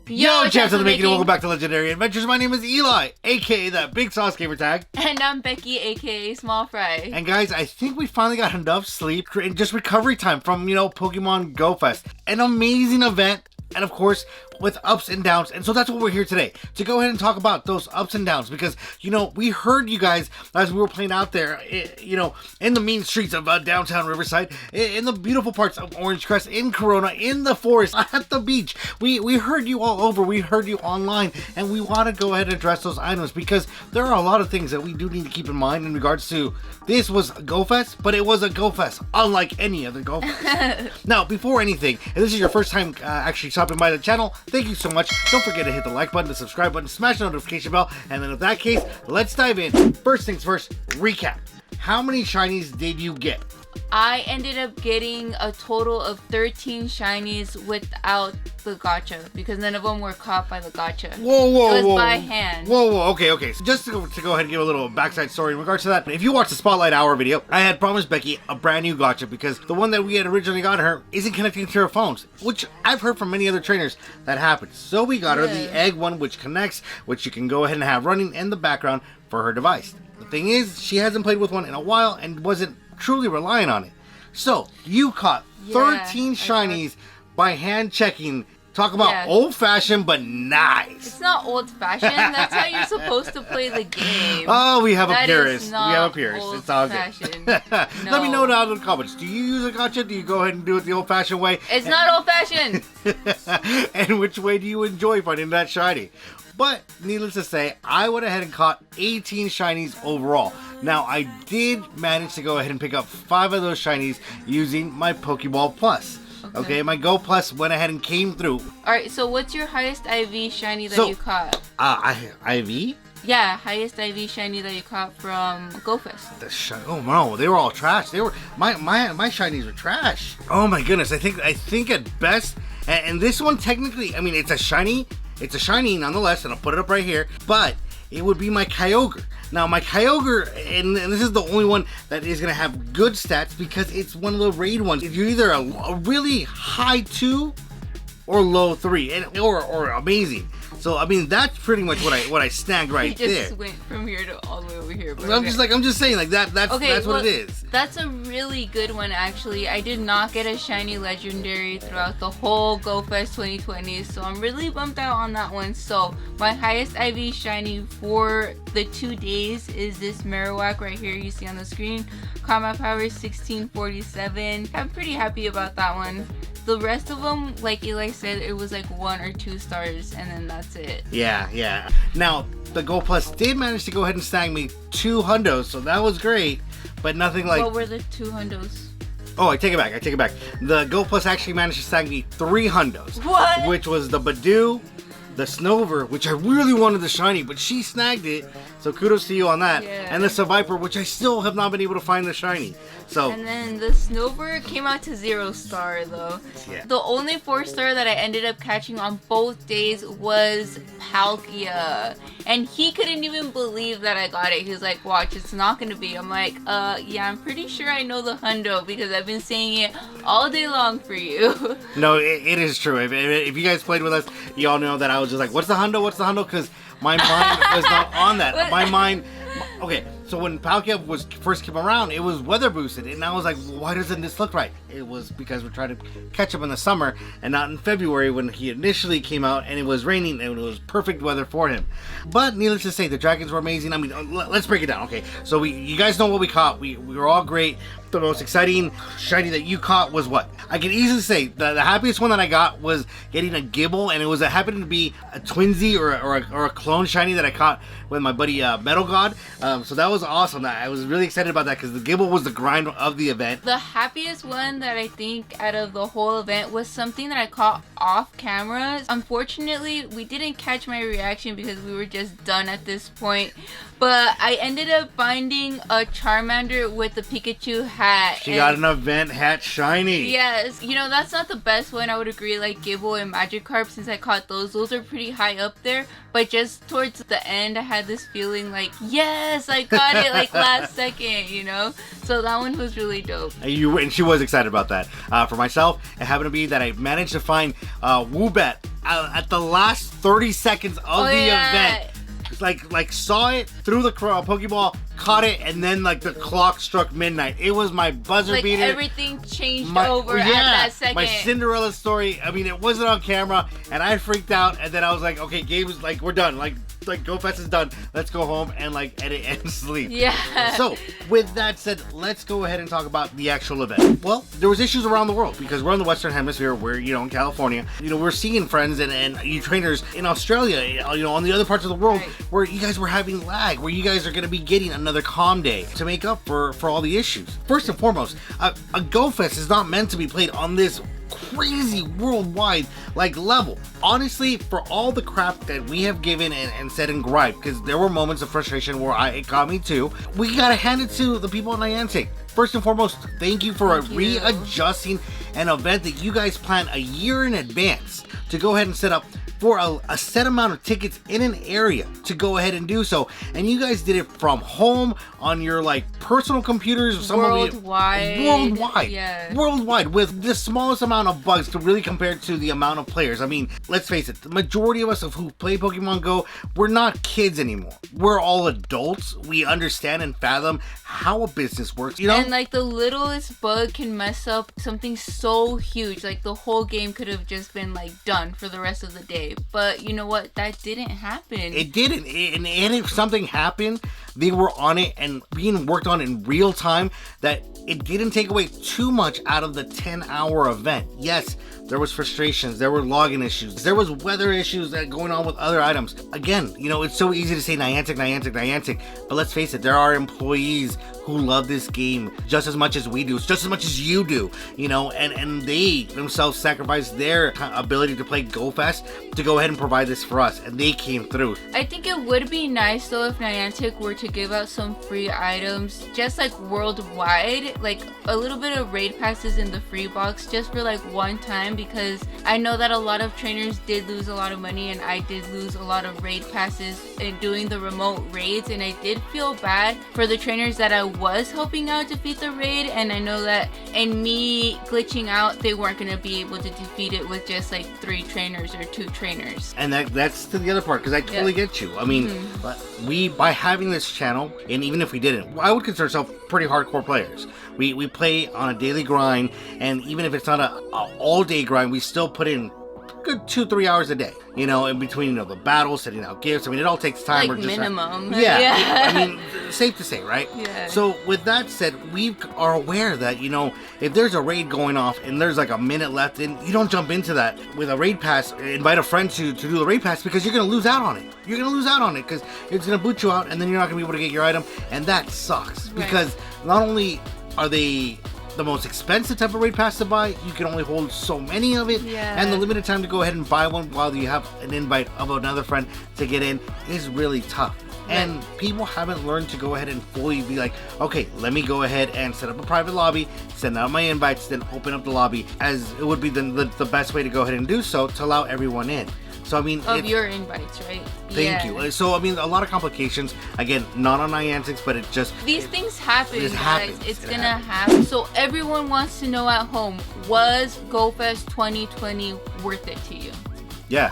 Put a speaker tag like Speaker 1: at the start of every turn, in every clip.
Speaker 1: Yo, champs of the making, and welcome back to Legendary Adventures. My name is Eli, aka that Big Sauce Gamer Tag.
Speaker 2: And I'm Becky, aka Small Fry.
Speaker 1: And guys, I think we finally got enough sleep and just recovery time from, Pokemon Go Fest. An amazing event, and of course, with ups and downs. And so that's what we're here today, to go ahead and talk about those ups and downs. Because, we heard you guys as we were playing out there, in the mean streets of downtown Riverside, in the beautiful parts of Orange Crest, in Corona, in the forest, at the beach. We heard you all over, we heard you online, and we want to go ahead and address those items because there are a lot of things that we do need to keep in mind in regards to this was Go Fest, but it was a Go Fest, unlike any other Go Fest. Now, before anything, if this is your first time actually stopping by the channel, thank you so much. Don't forget to hit the like button, the subscribe button, smash the notification bell, and then in that case, let's dive in. First things first, recap. How many shinies did you get?
Speaker 2: I ended up getting a total of 13 shinies without the gacha because none of them were caught by the gacha.
Speaker 1: Whoa.
Speaker 2: It was by hand.
Speaker 1: Whoa. Okay. So just to go ahead and give a little backside story in regards to that, if you watch the Spotlight Hour video, I had promised Becky a brand new gacha because the one that we had originally got her isn't connecting to her phones, which I've heard from many other trainers that happens. So we got her the egg one, which connects, which you can go ahead and have running in the background for her device. The thing is, she hasn't played with one in a while and wasn't truly relying on it. So you caught 13 shinies by hand checking. Talk about old-fashioned but nice.
Speaker 2: It's not old-fashioned. That's how you're supposed to play the game.
Speaker 1: Oh, we have a
Speaker 2: That
Speaker 1: purist.
Speaker 2: is
Speaker 1: We
Speaker 2: not
Speaker 1: have a purist. It's all good.
Speaker 2: No.
Speaker 1: Let me know down in the comments. Do you use a gacha? Do you go ahead and do it the old-fashioned way?
Speaker 2: It's not old-fashioned.
Speaker 1: And which way do you enjoy finding that shiny? But needless to say, I went ahead and caught 18 shinies overall. Now, I did manage to go ahead and pick up 5 of those shinies using my Pokeball Plus. Okay, my Go Plus went ahead and came through.
Speaker 2: Alright, so what's your highest IV shiny that you caught?
Speaker 1: IV?
Speaker 2: Yeah, highest IV shiny that you caught from GoFest.
Speaker 1: Oh no, they were all trash. They were my shinies were trash. Oh my goodness, I think at best, and this one technically, I mean, it's a shiny nonetheless, and I'll put it up right here, but it would be my Kyogre. Now, my Kyogre, and this is the only one that is going to have good stats because it's one of the raid ones. If you're either a really high 2 or low 3, or amazing. So, I mean, that's pretty much what I snagged right there.
Speaker 2: You just went from here to all the way over here. But
Speaker 1: I'm just saying, like, that's what it is.
Speaker 2: That's a really good one, actually. I did not get a shiny legendary throughout the whole GoFest 2020, so I'm really bummed out on that one. So, my highest IV shiny for the 2 days is this Marowak right here you see on the screen. Combat power 1647. I'm pretty happy about that one. The rest of them, like Eli said, it was like 1 or 2 stars, and then that's it.
Speaker 1: Yeah. Now, the Go Plus did manage to go ahead and snag me 2 hundos, so that was great, but nothing like...
Speaker 2: What were the 2 hundos?
Speaker 1: Oh, I take it back. The Go Plus actually managed to snag me 3 hundos.
Speaker 2: What?
Speaker 1: Which was the Badoo, the Snover, which I really wanted the shiny, but she snagged it, so kudos to you on that.
Speaker 2: Yeah.
Speaker 1: And the Seviper, which I still have not been able to find the shiny. So.
Speaker 2: And then the Snover came out to 0 star though.
Speaker 1: Yeah.
Speaker 2: The only 4 star that I ended up catching on both days was Palkia. And he couldn't even believe that I got it. He was like, watch, it's not gonna be. I'm like, yeah, I'm pretty sure I know the hundo because I've been saying it all day long for you.
Speaker 1: No, it is true. If you guys played with us, you all know that I was just like, what's the hundo? Because my mind was not on that. My mind... Okay, so when Palkia first came around, it was weather boosted, and I was like, why doesn't this look right? It was because we're trying to catch up in the summer and not in February when he initially came out and it was raining and it was perfect weather for him. But needless to say, the dragons were amazing. I mean, let's break it down. Okay, so you guys know what we caught. We were all great. The most exciting shiny that you caught was what? I can easily say the happiest one that I got was getting a Gibble, and it happened to be a twinsy or a clone shiny that I caught with my buddy Metal God. So that was awesome. I was really excited about that because the Gibble was the grind of the event.
Speaker 2: The happiest one that I think out of the whole event was something that I caught off camera. Unfortunately, we didn't catch my reaction because we were just done at this point. But I ended up finding a Charmander with the Pikachu hat.
Speaker 1: She got an event hat shiny.
Speaker 2: Yes, you know, that's not the best one. I would agree, like Gible and Magikarp, since I caught those. Those are pretty high up there. But just towards the end, I had this feeling like, yes, I got it like last second, you know? So that one was really dope.
Speaker 1: And she was excited about that. For myself, it happened to be that I managed to find Woobat at the last 30 seconds of the event. Like saw it, threw the Pokeball, caught it, and then like the clock struck midnight. It was my buzzer beater.
Speaker 2: Everything changed over at that second.
Speaker 1: My Cinderella story. I mean, it wasn't on camera, and I freaked out. And then I was like, okay, Gabe was like, we're done. Like GoFest is done. Let's go home and like edit and sleep.
Speaker 2: Yeah.
Speaker 1: So with that said, let's go ahead and talk about the actual event. Well, there was issues around the world because we're in the Western Hemisphere. We're in California. We're seeing friends and you trainers in Australia. On the other parts of the world where you guys were having lag, where you guys are going to be getting another calm day to make up for all the issues. First and foremost, a GoFest is not meant to be played on this crazy worldwide level. Honestly, for all the crap that we have given and said and griped, because there were moments of frustration where it got me too, we gotta hand it to the people in Niantic. First and foremost, thank you for readjusting an event that you guys planned a year in advance to go ahead and set up for a set amount of tickets in an area to go ahead and do so. And you guys did it from home on your personal computers.
Speaker 2: Worldwide,
Speaker 1: with the smallest amount of bugs to really compare to the amount of players. I mean, let's face it, the majority of us who play Pokemon Go, we're not kids anymore. We're all adults. We understand and fathom how a business works,
Speaker 2: And the littlest bug can mess up something so huge. The whole game could have just been done for the rest of the day. But you know what? That didn't happen.
Speaker 1: It didn't. And if something happened, they were on it and being worked on in real time, that it didn't take away too much out of the 10-hour event. Yes, there was frustrations, there were login issues, there was weather issues that going on with other items. Again, it's so easy to say Niantic, but let's face it, there are employees who love this game just as much as we do, just as much as you do, and they themselves sacrificed their ability to play GoFest to go ahead and provide this for us, and they came through.
Speaker 2: I think it would be nice though if Niantic were to give out some free items, just worldwide, a little bit of raid passes in the free box just for one time, because I know that a lot of trainers did lose a lot of money, and I did lose a lot of raid passes in doing the remote raids, and I did feel bad for the trainers that I was helping out defeat the raid, and I know that in me glitching out, they weren't going to be able to defeat it with just 3 trainers or 2 trainers.
Speaker 1: And that's to the other part, because I totally get you. I mean, we, by having this channel, and even if we didn't, I would consider ourselves pretty hardcore players. We play on a daily grind, and even if it's not a all-day grind, we still put in good 2-3 hours a day, in between, the battles, setting out gifts. I mean, it all takes time.
Speaker 2: Minimum.
Speaker 1: Yeah. I mean, safe to say, right?
Speaker 2: Yeah.
Speaker 1: So with that said, we are aware that, if there's a raid going off and there's a minute left, then you don't jump into that with a raid pass, invite a friend to do the raid pass, because you're going to lose out on it. You're going to lose out on it because it's going to boot you out, and then you're not going to be able to get your item, and that sucks. Right. Because not only are they the most expensive type of raid pass to buy, you can only hold so many of it, and the limited time to go ahead and buy one while you have an invite of another friend to get in is really tough. And people haven't learned to go ahead and fully be okay, let me go ahead and set up a private lobby, send out my invites, then open up the lobby, as it would be the best way to go ahead and do so to allow everyone in. So I mean,
Speaker 2: of your invites, right?
Speaker 1: Thank you. So I mean, a lot of complications. Again, not on Niantic's, but it just
Speaker 2: these things happen, guys. It's gonna happen. So everyone wants to know at home: was GoFest 2020 worth it to you?
Speaker 1: Yeah.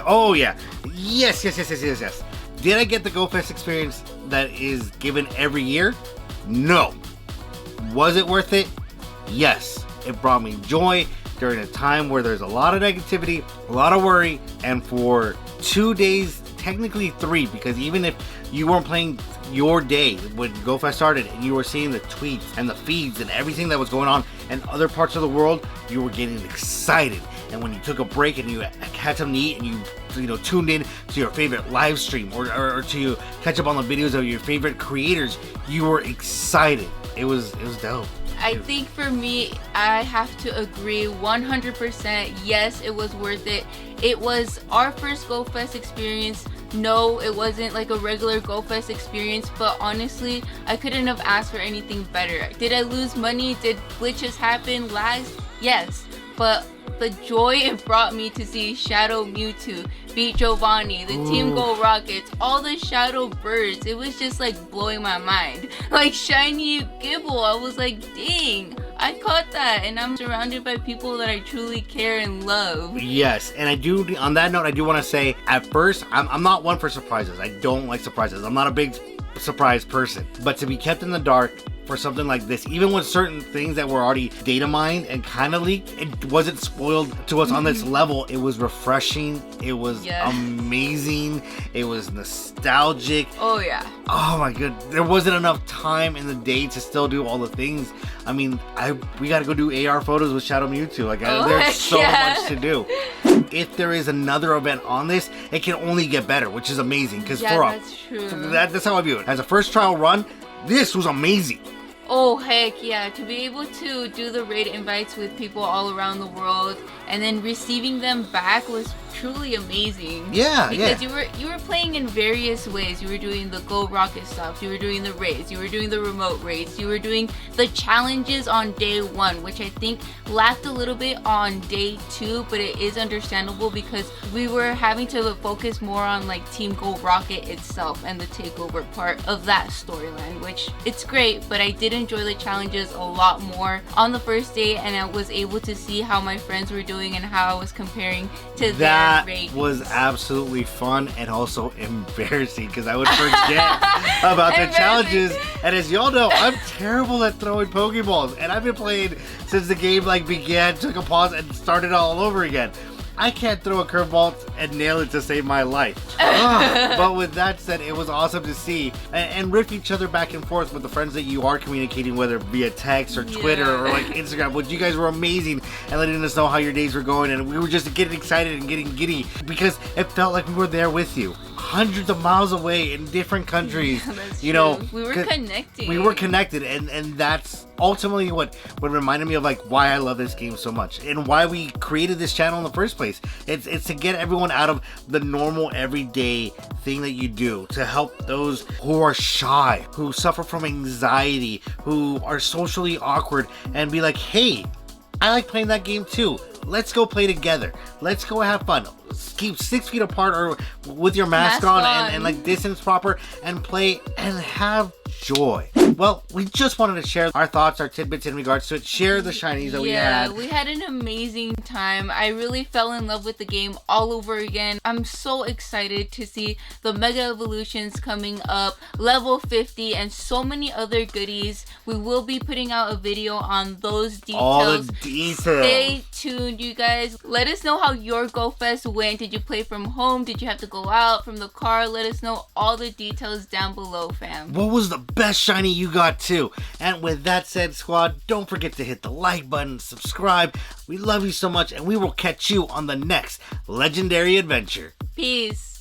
Speaker 1: Oh yeah. Yes. Did I get the GoFest experience that is given every year? No. Was it worth it? Yes. It brought me joy during a time where there's a lot of negativity, a lot of worry, and for 2 days, technically 3, because even if you weren't playing your day when GoFest started and you were seeing the tweets and the feeds and everything that was going on in other parts of the world, you were getting excited. And when you took a break and you had something to eat and you tuned in to your favorite live stream or to catch up on the videos of your favorite creators, you were excited. It was dope.
Speaker 2: I think for me, I have to agree 100%. Yes, it was worth it. It was our first GoFest experience. No, it wasn't like a regular GoFest experience, but honestly, I couldn't have asked for anything better. Did I lose money? Did glitches happen? Lags? Yes. But the joy it brought me to see Shadow Mewtwo beat Giovanni, the Team Go Rockets, all the Shadow Birds, it was just like blowing my mind. Like Shiny Gibble, I was like, dang, I caught that, and I'm surrounded by people that I truly care and love.
Speaker 1: Yes, and I do, on that note, I do want to say, at first, I'm not one for surprises. I don't like surprises. I'm not a big surprise person. But to be kept in the dark for something like this, even with certain things that were already data mined and kind of leaked, it wasn't spoiled to us on this level. It was refreshing. It was amazing. It was nostalgic.
Speaker 2: Oh yeah.
Speaker 1: Oh my god, there wasn't enough time in the day to still do all the things. I mean, we gotta go do AR photos with Shadow Mewtwo. Like, there's so much to do. If there is another event on this, it can only get better, which is amazing. Because
Speaker 2: that's true.
Speaker 1: That's how I view it. As a first trial run, this was amazing.
Speaker 2: Oh heck yeah, to be able to do the raid invites with people all around the world and then receiving them back was truly amazing.
Speaker 1: Yeah,
Speaker 2: because you were playing in various ways. You were doing the Go Rocket stops, you were doing the raids, you were doing the remote raids, you were doing the challenges on day 1, which I think lacked a little bit on day 2, but it is understandable because we were having to focus more on like Team Go Rocket itself and the takeover part of that storyline, which it's great, but I did enjoy the challenges a lot more on the first day, and I was able to see how my friends were doing and how I was comparing to their raid.
Speaker 1: That was absolutely fun and also embarrassing because I would forget about the challenges. And as y'all know, I'm terrible at throwing Pokeballs, and I've been playing since the game began, took a pause, and started all over again. I can't throw a curveball and nail it to save my life. But with that said, it was awesome to see and riff each other back and forth with the friends that you are communicating, whether via text or Twitter or like Instagram, which you guys were amazing and letting us know how your days were going. And we were just getting excited and getting giddy because it felt like we were there with you. Hundreds of miles away in different countries.
Speaker 2: You know, we were connecting.
Speaker 1: We were connected, and that's ultimately what reminded me of like why I love this game so much and why we created this channel in the first place. It's to get everyone out of the normal everyday thing that you do, to help those who are shy, who suffer from anxiety, who are socially awkward, and be like, hey, I like playing that game too. Let's go play together. Let's go have fun. Keep 6 feet apart or with your mask on and like distance proper and play and have joy. Well, we just wanted to share our thoughts, our tidbits in regards to it. Share the shinies that we had.
Speaker 2: Yeah, we had an amazing time. I really fell in love with the game all over again. I'm so excited to see the Mega Evolutions coming up, level 50, and so many other goodies. We will be putting out a video on those details.
Speaker 1: All the details.
Speaker 2: Stay tuned, you guys. Let us know how your GoFest went. Did you play from home? Did you have to go out from the car? Let us know all the details down below, fam.
Speaker 1: What was the best shiny you got too? And with that said, squad, don't forget to hit the like button, subscribe. We love you so much, and we will catch you on the next legendary adventure.
Speaker 2: Peace.